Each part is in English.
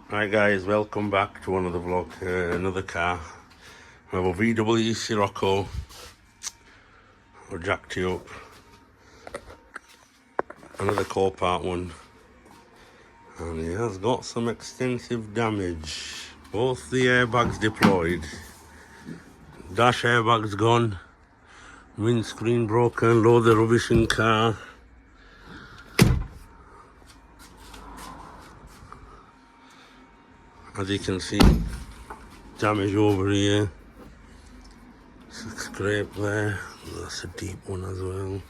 Hi guys, welcome back to another vlog. Another car. We have a VW Scirocco. We're jacked it up. Another Copart one. And it has got some extensive damage. Both the airbags deployed. Dash airbags gone. Windscreen broken. Loads of rubbish in car. As you can see, damage over here. Scrape there. That's a deep one as well.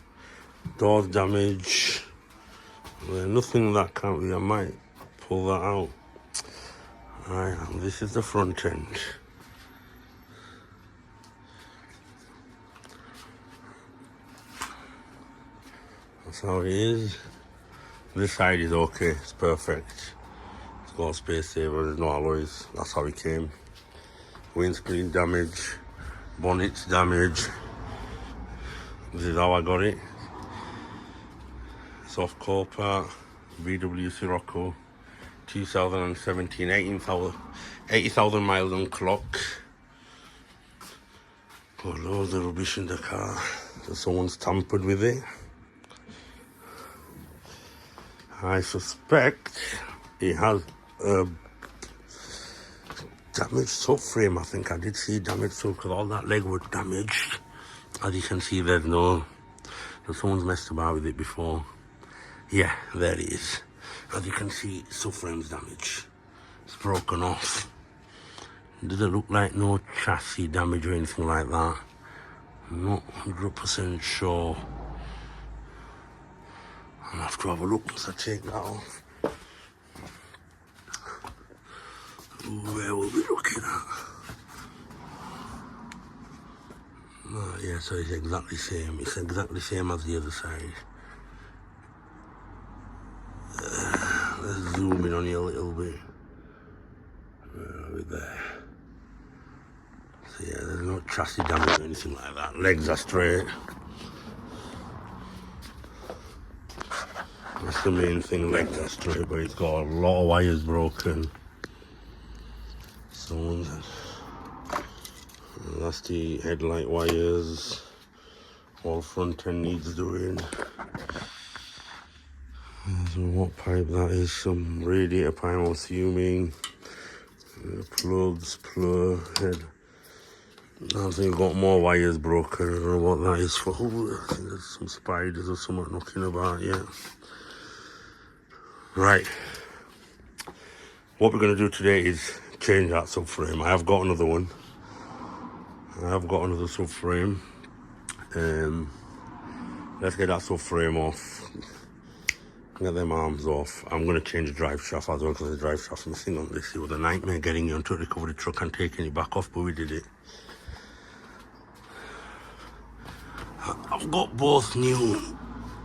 Doors damage. Nothing that can't be. I might pull that out. Alright, and this is the front end. That's how it is. This side is okay. It's perfect. It's got a space saver. There's no alloys. That's how it came. Windscreen damage. Bonnet's damage. This is how I got it. Soft Copart, VW Scirocco, 2017, 80,000 miles on clock. Got loads of rubbish in the car. So someone's tampered with it. I suspect it has a damaged subframe. I think I did see damage so because all that leg was damaged. As you can see, so someone's messed about with it before. Yeah, there it is. As you can see, subframe's damage. It's broken off. Doesn't look like no chassis damage or anything like that. I'm not 100% sure. I'll have to have a look once I take that off. Where will we be looking at? Yeah, so it's exactly the same. It's exactly the same as the other side. Let's zoom in on you a little bit. Where are we there? So yeah, there's no chassis damage or anything like that. Legs are straight. That's the main thing, legs are straight, but it's got a lot of wires broken. That's the headlight wires. All front end needs doing. So what pipe that is? Some radiator pipe, I'm assuming. Plugs, plug, head. I think we've got more wires broken. I don't know what that is for. I think there's some spiders or something knocking about, yeah. Right. What we're going to do today is change that subframe. I have got another one. I have got another subframe. Let's get that subframe off. Get them arms off. I'm going to change the drive shaft as well because the drive shaft's missing on this. It was a nightmare getting it onto a recovery truck and taking it back off, but we did it. I've got both new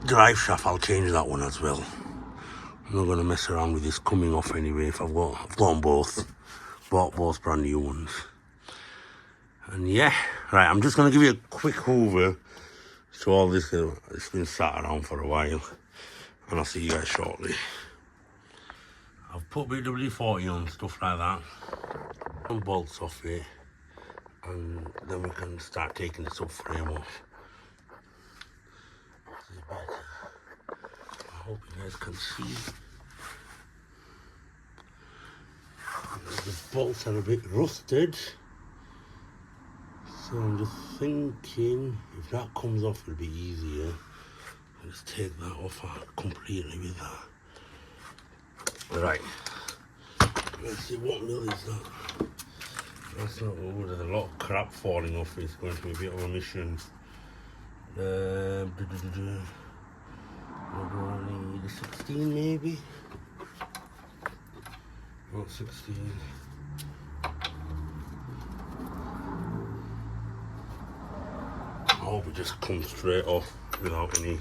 drive shaft. I'll change that one as well. I'm not going to mess around with this coming off anyway. If I've got them both. Bought both brand new ones. And yeah, right, I'm just going to give you a quick hoover to all this. It's been sat around for a while. And I'll see you guys shortly. I've put BW40 on, stuff like that. Some bolts off it. And then we can start taking the subframe off. I hope you guys can see. The bolts are a bit rusted. So I'm just thinking, if that comes off, it'll be easier. Let's take that off completely with that. Right. Let's see, what mill is that? That's not good. There's a lot of crap falling off. It's going to be a bit of a mission. What do I need? 16 maybe? Not 16. I hope it just comes straight off without any.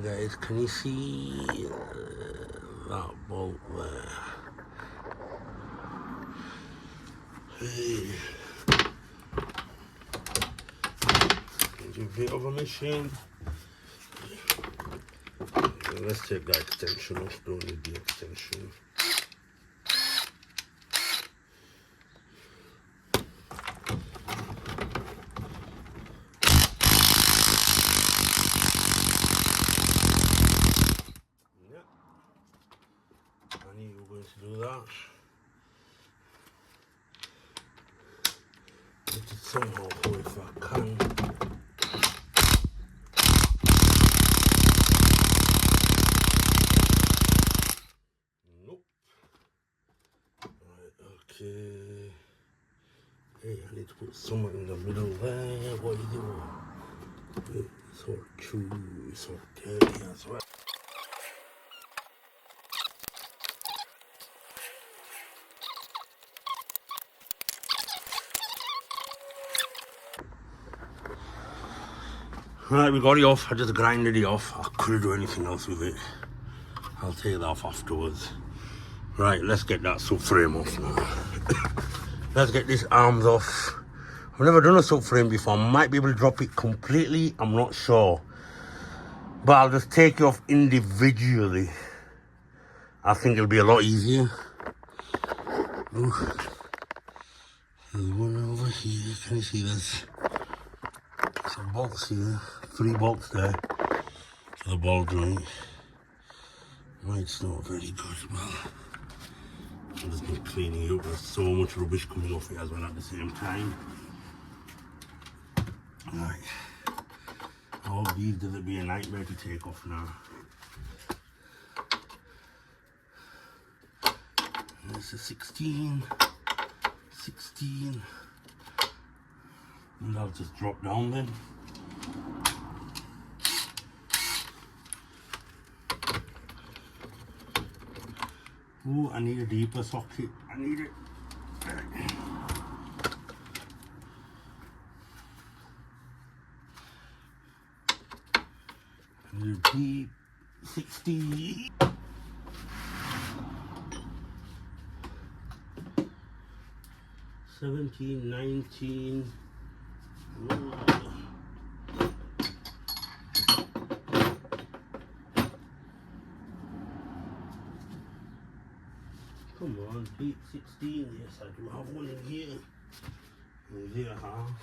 Guys, can you see that bolt there? Hey. It's a bit of a mission. let's take that extension off. Don't need the extension. Yep. I knew you were going to do that. Let it somehow go if I can. Okay. Hey, I need to put someone in the middle there. What are you doing? It's all true, it's all dirty as well. Right, we got it off. I just grinded it off. I couldn't do anything else with it. I'll take that off afterwards. Right, let's get that subframe off now. Let's get these arms off. I've never done a subframe before. I might be able to drop it completely. I'm not sure. But I'll just take it off individually. I think it'll be a lot easier. Ooh. There's one over here. Can you see this? There's a box here. 3 bolts there for the ball joint. It's not very good. Well, I'm just not cleaning it up. There's so much rubbish coming off it as well at the same time. Right. All these, does it be a nightmare to take off now? There's a 16. And I'll just drop down then. Ooh, I need a deeper socket. I need it. I need a deep 60. $17, $19. Come on, beat 16. Yes, I do have one in here. And here a half.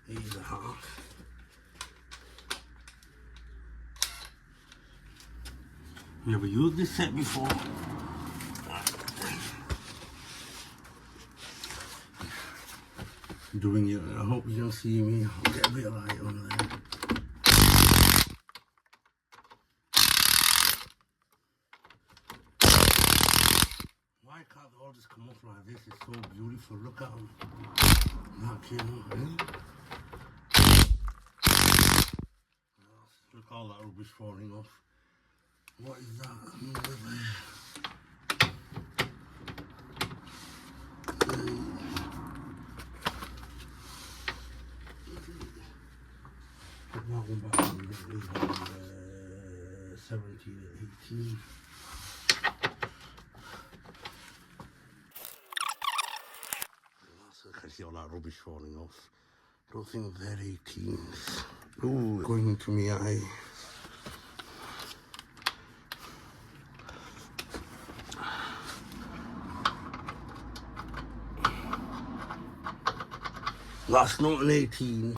Here's a half. Never used this set before. Doing it. I hope you don't see me. I'll get a bit of light on there. Why can't all just come off like this? It's so beautiful. Look at them. That came off, Look all that rubbish falling off. What is that? Put that one back on. Leave that on 17 and 18. I can see all that rubbish falling off. Don't think they're 18s. Ooh, going into my eye. That's not an 18.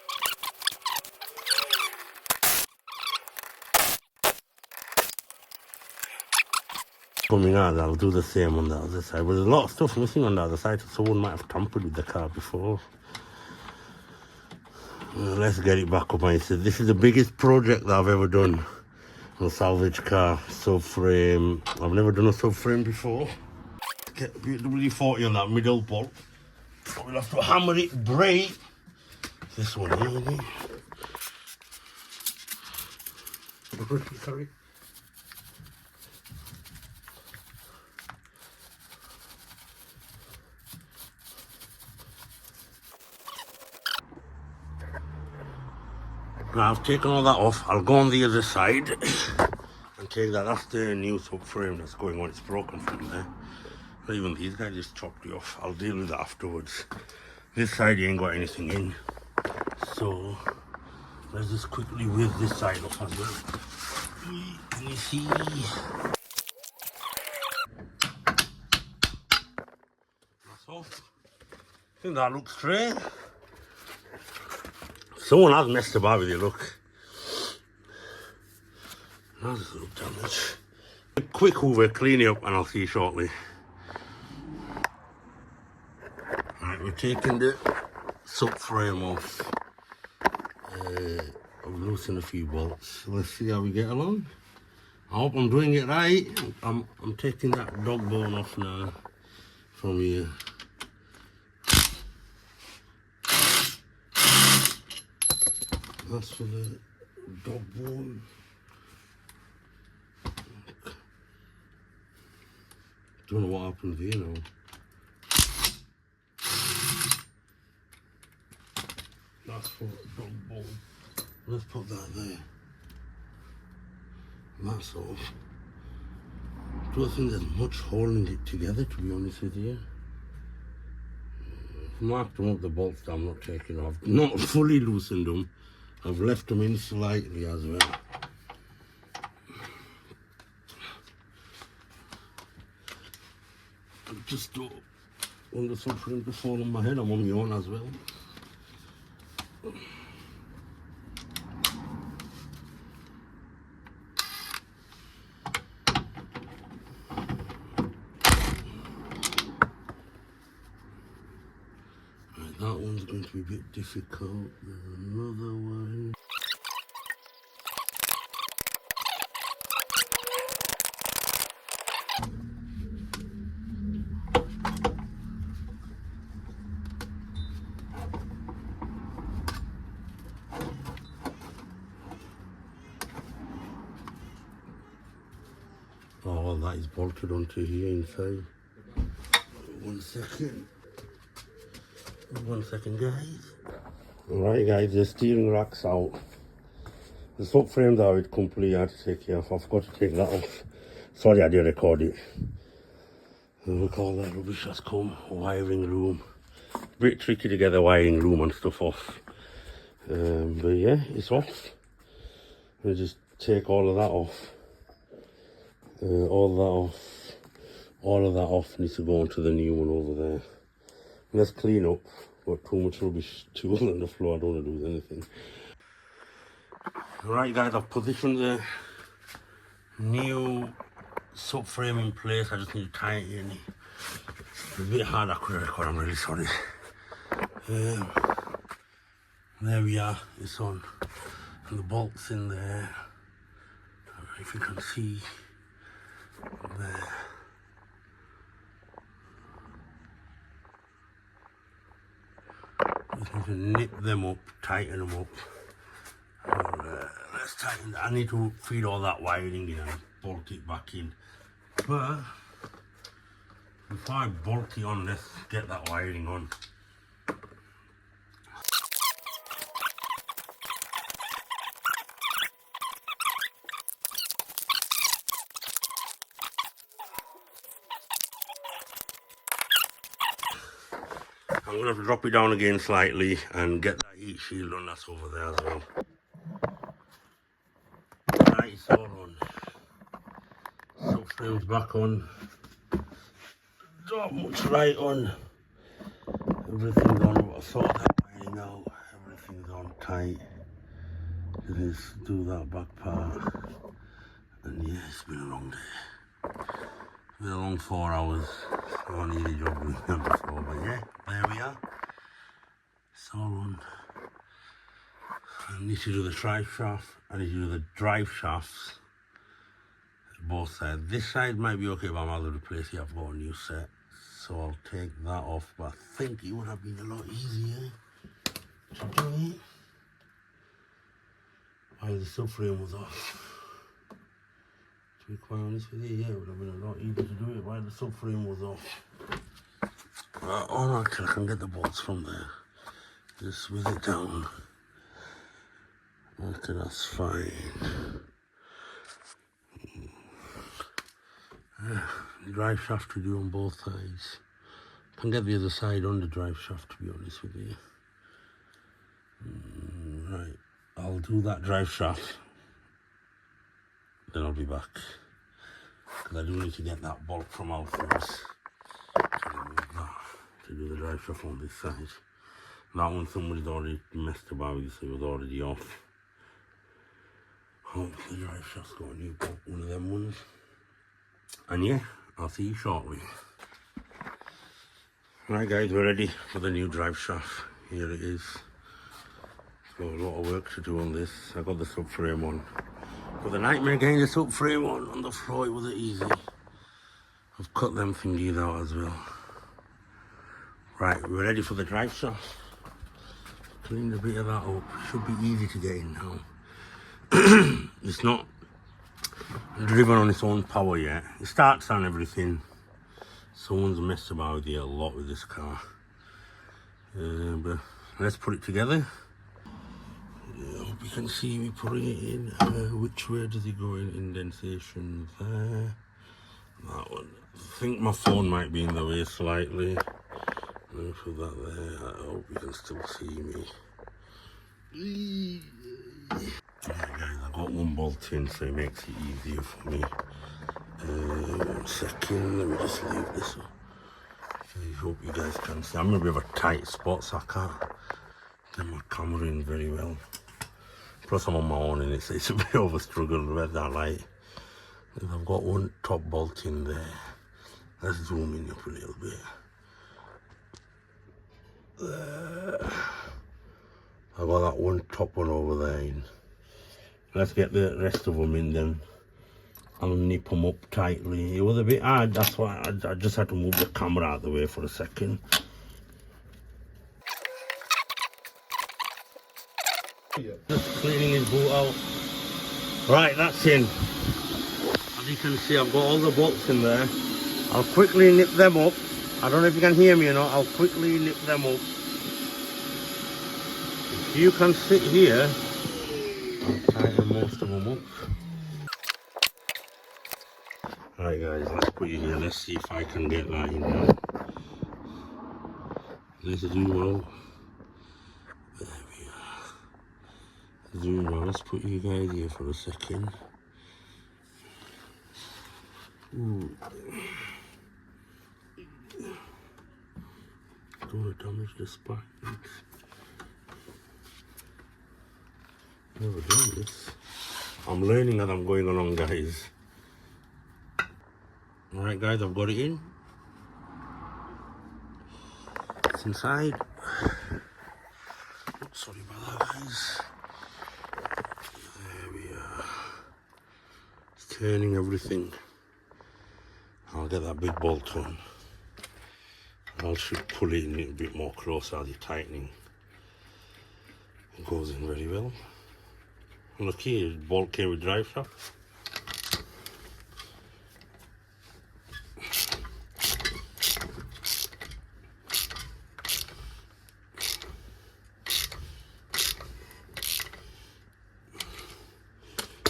Coming out, I'll do the same on the other side. But there's a lot of stuff missing on the other side, so someone might have tampered with the car before. Let's get it back up. I said this is the biggest project that I've ever done on a salvage car. Subframe. I've never done a subframe before. Get WD-40 on that middle bolt. We'll have to hammer it, brake. This one here, isn't it? Sorry. Now I've taken all that off. I'll go on the other side and take that. That's the new subframe that's going on. It's broken from there. But even these guys just chopped it off. I'll deal with that afterwards. This side you ain't got anything in. So let's just quickly whiz this side off as well. Can you see? That's off. I think that looks straight. Someone has messed about with it, look. That doesn't look damaged. A quick hoover, clean it up, and I'll see you shortly. Right, we're taking the subframe off. I've loosened a few bolts. Let's see how we get along. I hope I'm doing it right. I'm taking that dog bone off now from here. That's for the dog bone. Don't know what happened here now. That's for the dog bone. Let's put that there. And that's off. I don't think there's much holding it together, to be honest with you. I've marked them up, the bolts that I'm not taking off. Not fully loosened them. I've left them in slightly as well. I just don't want the subframe to fall on my head. I'm on my own as well. Right, that one's going to be a bit difficult. There's another one. Oh, that is bolted onto here inside. 1 second. 1 second, guys. Alright, guys, the steering rack's out. The subframe's out completely. I had to take it off. I forgot to take that off. Sorry, I didn't record it. And look, all that rubbish has come. Wiring room. Bit tricky to get the wiring room and stuff off. But yeah, it's off. I'll just take all of that off. All of that off needs to go onto the new one over there. Let's clean up. Got too much rubbish tool on the floor. I don't want to do anything. Right, guys, I've positioned the new subframe in place. I just need to tighten it in. It's a bit hard. I couldn't record. I'm really sorry. There we are. It's on. And the bolts in there. I don't know if you can see there. Just need to nip them up, tighten them up. And, let's tighten that. I need to feed all that wiring in and bolt it back in. But before I bolt it on, let's get that wiring on. I'm going to have to drop it down again slightly and get that heat shield on. That's over there as well. Right, it's all on. Subframe's back on. Not much right on. Everything's on. I sort that wiring out. Everything's on tight. Let's do that back part. And yeah, it's been a long day. It's been a long 4 hours. So I need a job with them before, but yeah, there we are. It's all on. I need to do the drive shaft. I need to do the drive shafts. Both sides. This side might be okay, but I might have to replace it. I've got a new set. So I'll take that off. But I think it would have been a lot easier to do it while the subframe was off. To be quite honest with you, yeah, it would have been a lot easier to do it while the subframe was off. Oh no, actually I can get the bolts from there. Just with it down. Okay, that's fine. Drive shaft to do on both sides. I can get the other side on the drive shaft, to be honest with you. Right, I'll do that drive shaft then I'll be back. Because I do need to get that bolt from Alfred's to do the drive shaft on this side. That one somebody's already messed about with, so it was already off. Hope the drive shaft's got a new bolt, one of them ones. And yeah, I'll see you shortly. Right guys, we're ready for the new drive shaft. Here it is. Got a lot of work to do on this. I got the subframe on. But the nightmare getting the subframe on the floor, it wasn't easy. I've cut them thingies out as well. Right, we're ready for the drive shaft. Cleaned a bit of that up. Should be easy to get in now. It's not driven on its own power yet. It starts on everything. Someone's messed about with it a lot with this car. But let's put it together. I hope you can see me putting it in. Which way does it go in? Indentation there. That one. I think my phone might be in the way slightly. Let me put that there. I hope you can still see me. Alright guys, I got one bolt in, so it makes it easier for me. 1 second, let me just leave this up. I hope you guys can see. I'm in a bit of a tight spot, so I can't get my camera in very well. Plus I'm on my own and it's a bit of a struggle with that light. I've got one top bolt in there. Let's zoom in up a little bit. There. I got that one top one over there in. Let's get the rest of them in then. I'll nip them up tightly. It was a bit hard, that's why I just had to move the camera out of the way for a second. Just cleaning his boot out. Right, that's in. As you can see, I've got all the bolts in there. I'll quickly nip them up. I don't know if you can hear me or not. I'll quickly nip them up. If you can sit here, I'll tighten most of them up. Alright guys, let's put you here. Let's see if I can get that in now. Let's zoom out. There we are. Zoom out. Let's put you guys here for a second. Ooh. Don't want to damage the sparks. Never done this. I'm learning as I'm going along, guys. Alright guys, I've got it in. It's inside. Sorry about that guys. There we are. It's turning everything. I'll get that big bolt on. I should pull it in a little bit more closer as you're tightening. It goes in very well. Look here, bolt came with drive shaft.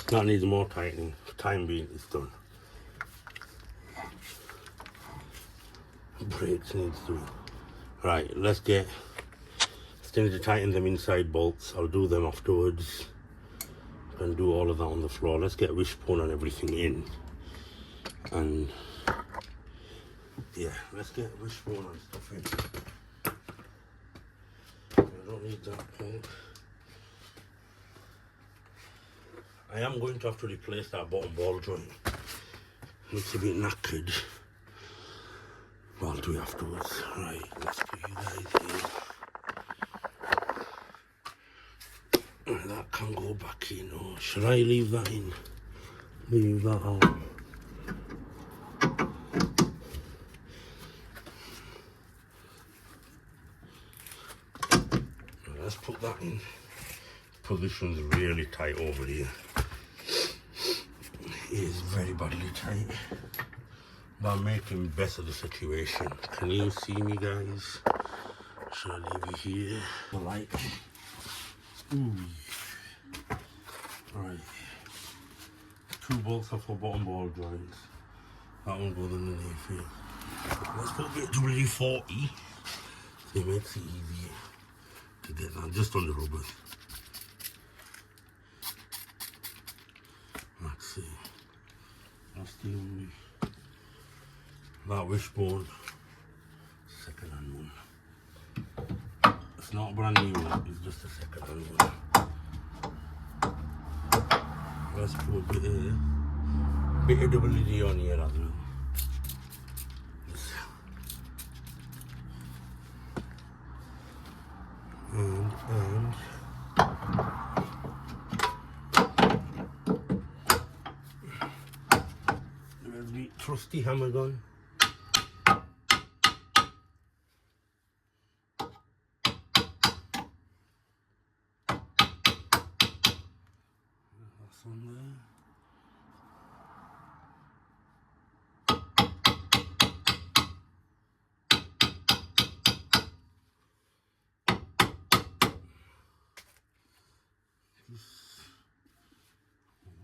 That needs more tightening. For the time being, it's done. Brakes needs to. Right, let's still need to tighten them inside bolts. I'll do them afterwards. And do all of that on the floor. Let's get wishbone and everything in. And yeah, let's get wishbone and stuff in. I don't need that bolt. I am going to have to replace that bottom ball joint. Looks a bit knackered. But I'll do it afterwards. Right, let's put you guys here. That can go back in, or should I leave that in? Leave that out. Let's put that in. Position's really tight over here. It is very badly tight. But I'm making best of the situation. Can you see me, guys? Should I leave you here? The light. Ooh. Right. 2 bolts are for bottom ball joints. That one goes underneath here. Let's put a bit of W40. So it makes it easier to get that just on the rubber. That's it. only. That wishbone, second hand one. It's not a brand new one, it's just a second hand one. Let's put a bit of WD on here as well. And there's the trusty hammer gun. That's on there.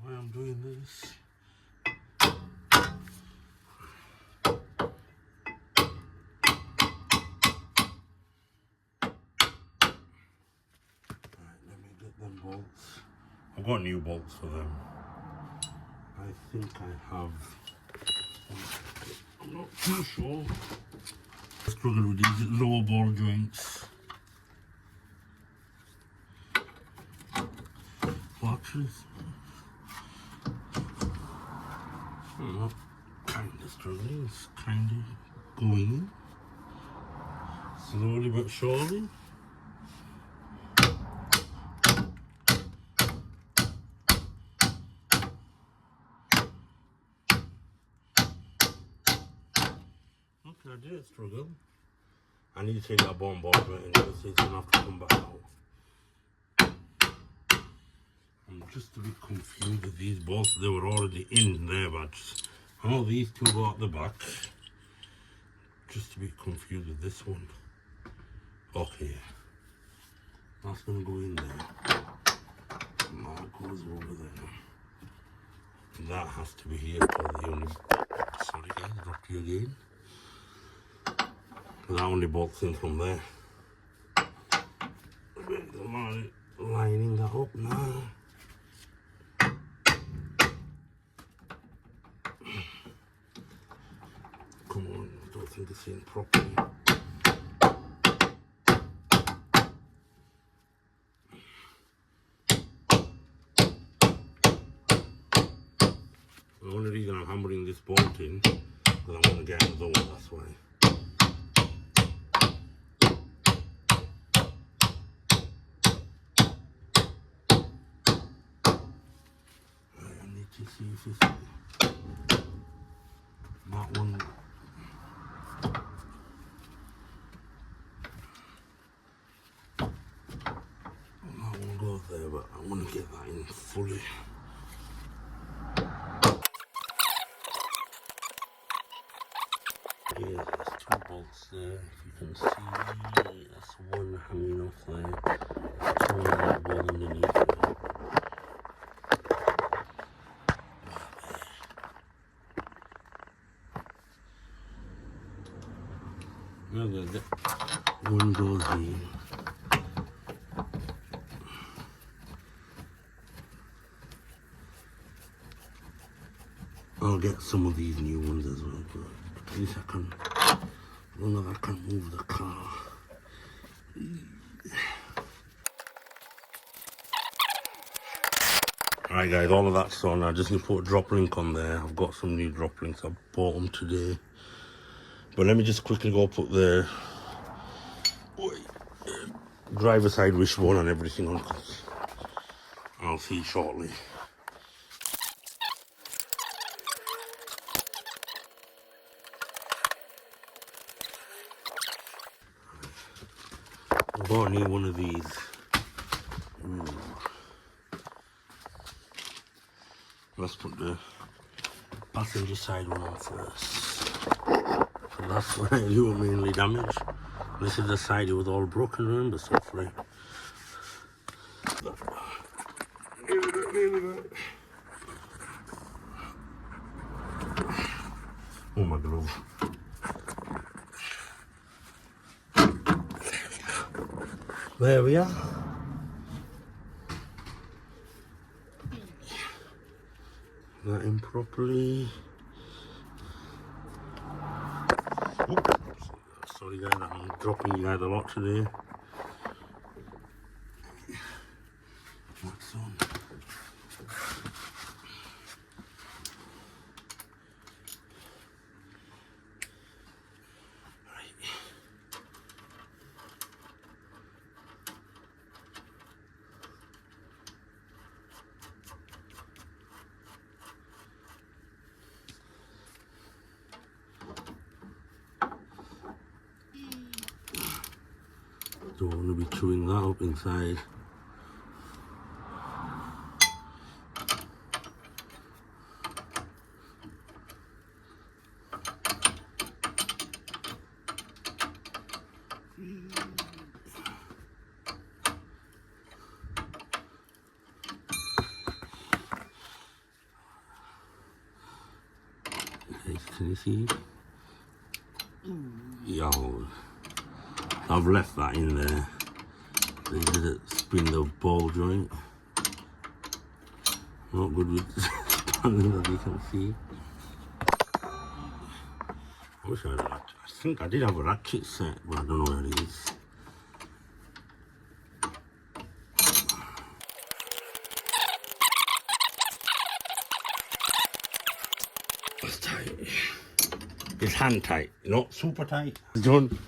Why I'm doing this? Right, let me get them bolts. I've got new bolts for them. I think I have. I'm not too sure. I struggle with these lower ball joints. Watches. Kind of struggling, it's kind of going in. Slowly but surely. Okay, I did struggle. I need to take that bomb ball joint and it's going to have to come back out. I'm just a bit confused with these bolts. They were already in there, but I know these two go at the back. Just a bit confused with this one. Okay, that's gonna go in there. And that goes over there. That has to be here for the only. Sorry guys, dropped you again. That only bolts in from there. Lining that up now. Come on, I don't think it's in properly. The only reason I'm hammering this bolt in is because I want to get another one, that's why. Right, I need to see if it's that one. That one goes there, but I want to get that in fully. Yeah, there's two bolts there. If you can see, that's one hanging off there. Two on that wall underneath there. Well, the one goes in. I'll get some of these new ones as well, but at least I can, as long as I can move the car. Alright guys, all of that's on. I just need to put a drop link on there. I've got some new drop links. I bought them today. But let me just quickly go put the driver side wishbone and everything on, because I'll see you shortly. I bought a new one of these. Ooh. Let's put the passenger side one on first. So that's where you were mainly damaged. This is the side it was all broken, remember, softly. Oh my glove. There we are. That in properly. Sorry guys, I'm dropping you guys a lot today. What's on? Don't want to be chewing that up inside. Can you see? Yo, I've left that in there. They did it spin the ball joint. Not good with standing, as you can see. I wish I had a ratchet. I think I did have a ratchet set, but I don't know where it is. It's tight. It's hand tight, not super tight. It's done.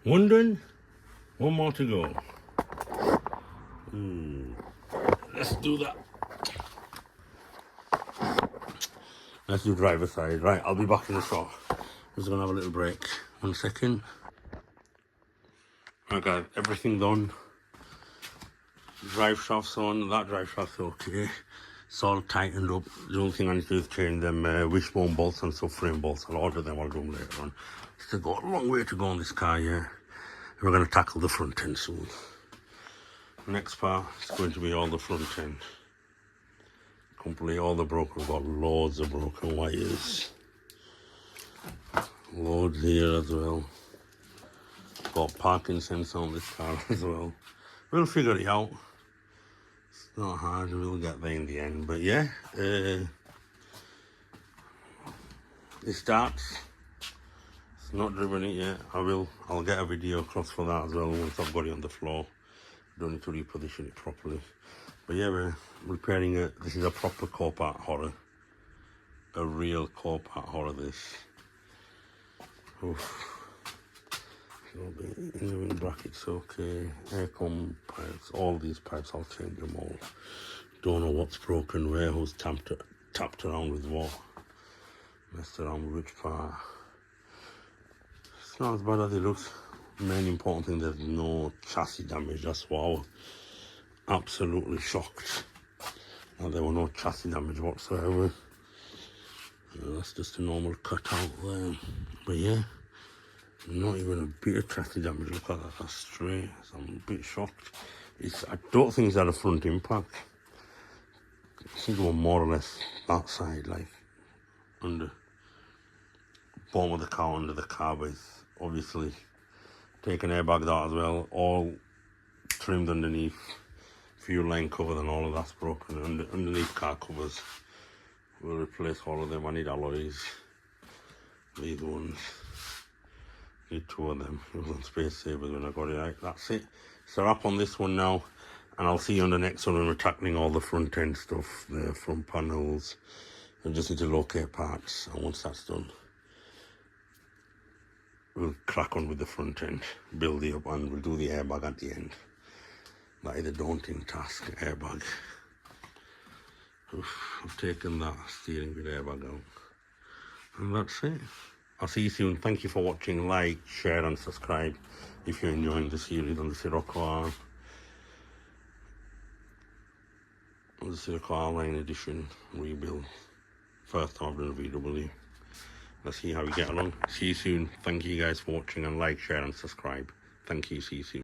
One done. One more to go. Let's do that. Let's do driver side. Right, I'll be back in the shop. I'm just gonna have a little break. 1 second. Right guys, everything done. Drive shaft's on. That drive shaft's okay. It's all tightened up. The only thing I need to do is change them wishbone bolts and subframe bolts. I'll order them, I'll do them later on. Still got a long way to go on this car, yeah. We're going to tackle the front end soon. Next part is going to be all the front end. Complete all the broken. We've got loads of broken wires. Loads here as well. Got parking sensor on this car as well. We'll figure it out. It's not hard, we'll get there in the end. But yeah, it starts. It's not driven it yet. I'll get a video across for that as well once I've got it on the floor. Don't need to reposition it properly. But yeah, we're repairing it. This is a proper core-part horror. A real core-part horror, this. Oof. In the wing brackets, okay. Aircon pipes, all these pipes, I'll change them all. Don't know what's broken where, who's tapped around with what. Messed around with which part. It's not as bad as it looks. Main important thing, there's no chassis damage. That's what I was absolutely shocked. Now, there were no chassis damage whatsoever. That's just a normal cutout there. But yeah, not even a bit of chassis damage. Look at that, that's straight. So I'm a bit shocked. I don't think it's had a front impact. I think it was more or less that side, like under bottom of the car, under the car base. Obviously taken airbag out as well, all trimmed underneath. Fuel line cover and all of that's broken. Underneath car covers, we'll replace all of them. I need alloys. These ones, need 2 of them. It was on Space Savers when I got it out. That's it. It's a wrap on this one now, and I'll see you on the next one when we're tackling all the front end stuff, the front panels. I just need to locate parts, and once that's done, we'll crack on with the front end, build it up, and we'll do the airbag at the end. That is a daunting task, airbag. Oof, I've taken that steering wheel airbag out. And that's it. I'll see you soon. Thank you for watching. Like, share and subscribe if you're enjoying the series on the Scirocco R. The Scirocco R Line Edition rebuild. First time I've done a VW. Let's see how we get along. See you soon. Thank you guys for watching, and like, share and subscribe. Thank you. See you soon.